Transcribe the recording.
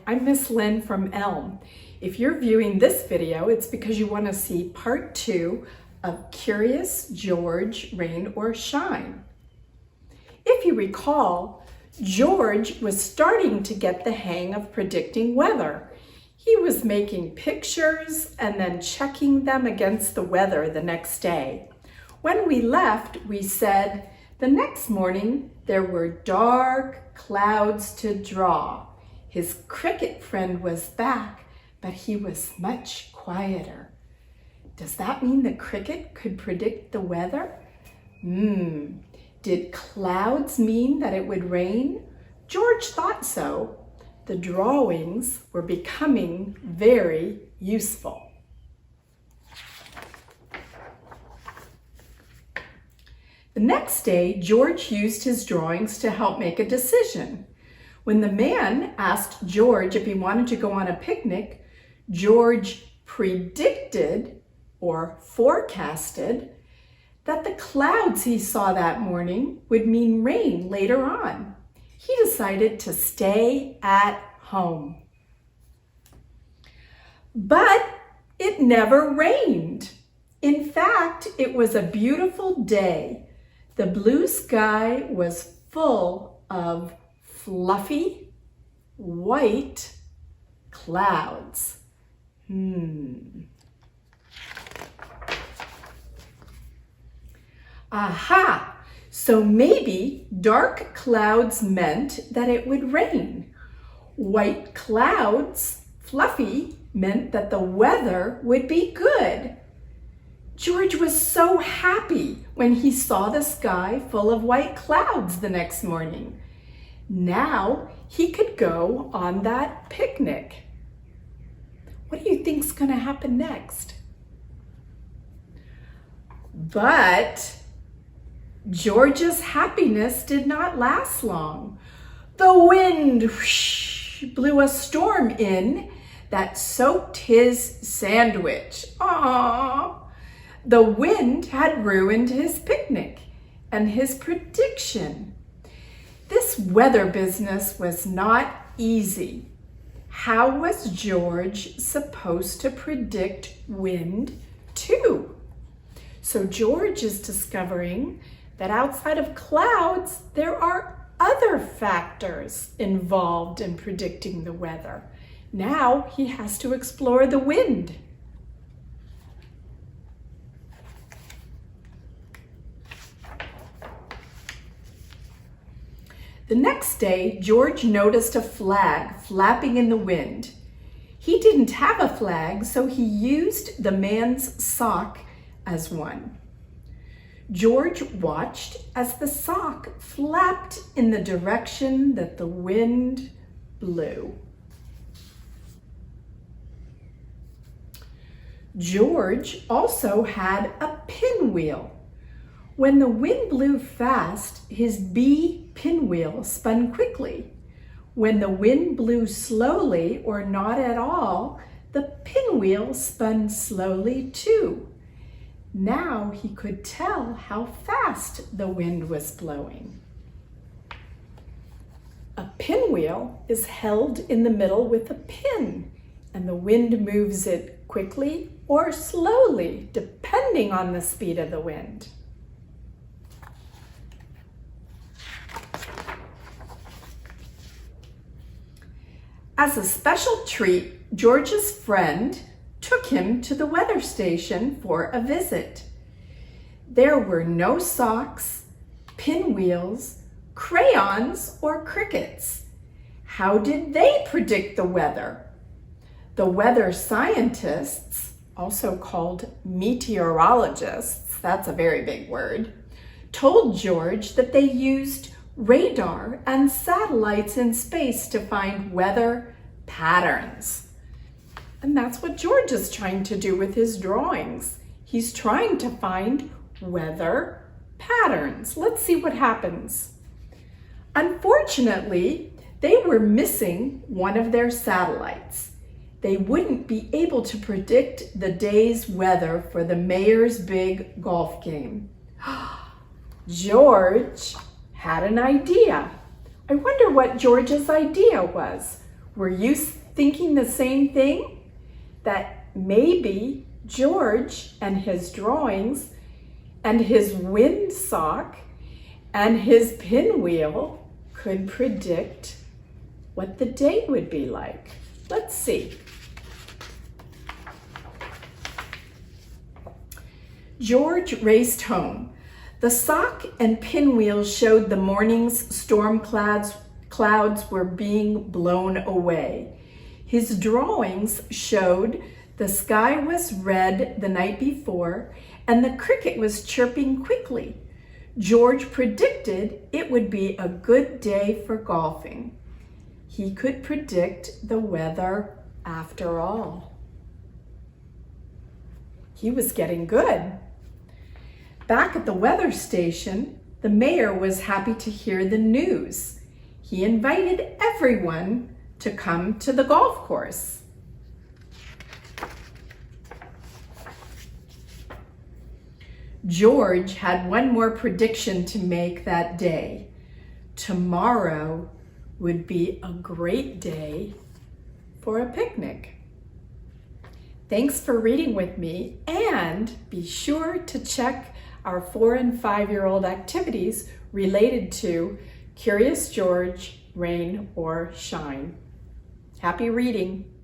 I'm Miss Lynn from Elm. If you're viewing this video, it's because you want to see part 2 of Curious George, Rain or Shine. If you recall, George was starting to get the hang of predicting weather. He was making pictures and then checking them against the weather the next day. When we left, we said the next morning there were dark clouds to draw. His cricket friend was back, but he was much quieter. Does that mean the cricket could predict the weather? Did clouds mean that it would rain? George thought so. The drawings were becoming very useful. The next day, George used his drawings to help make a decision. When the man asked George if he wanted to go on a picnic, George predicted or forecasted that the clouds he saw that morning would mean rain later on. He decided to stay at home. But it never rained. In fact, it was a beautiful day. The blue sky was full of fluffy, white clouds. Aha! So maybe dark clouds meant that it would rain. White clouds, fluffy, meant that the weather would be good. George was so happy when he saw the sky full of white clouds the next morning. Now he could go on that picnic. What do you think's going to happen next? But George's happiness did not last long. The wind blew a storm in that soaked his sandwich. Aww! The wind had ruined his picnic and his prediction. This weather business was not easy. How was George supposed to predict wind too? So George is discovering that outside of clouds, there are other factors involved in predicting the weather. Now he has to explore the wind. The next day, George noticed a flag flapping in the wind. He didn't have a flag, so he used the man's sock as one. George watched as the sock flapped in the direction that the wind blew. George also had a pinwheel. When the wind blew fast, his bee pinwheel spun quickly. When the wind blew slowly or not at all, the pinwheel spun slowly too. Now he could tell how fast the wind was blowing. A pinwheel is held in the middle with a pin, and the wind moves it quickly or slowly, depending on the speed of the wind. As a special treat, George's friend took him to the weather station for a visit. There were no socks, pinwheels, crayons, or crickets. How did they predict the weather? The weather scientists, also called meteorologists, that's a very big word, told George that they used radar and satellites in space to find weather patterns. And that's what George is trying to do with his drawings. He's trying to find weather patterns. Let's see what happens. Unfortunately, they were missing one of their satellites. They wouldn't be able to predict the day's weather for the mayor's big golf game. George had an idea. I wonder what George's idea was. Were you thinking the same thing? That maybe George and his drawings and his windsock and his pinwheel could predict what the day would be like. Let's see. George raced home. The sock and pinwheel showed the morning's storm clouds were being blown away. His drawings showed the sky was red the night before and the cricket was chirping quickly. George predicted it would be a good day for golfing. He could predict the weather after all. He was getting good. Back at the weather station, the mayor was happy to hear the news. He invited everyone to come to the golf course. George had one more prediction to make that day. Tomorrow would be a great day for a picnic. Thanks for reading with me, and be sure to check our 4- and 5-year-old activities related to Curious George, Rain or Shine. Happy reading!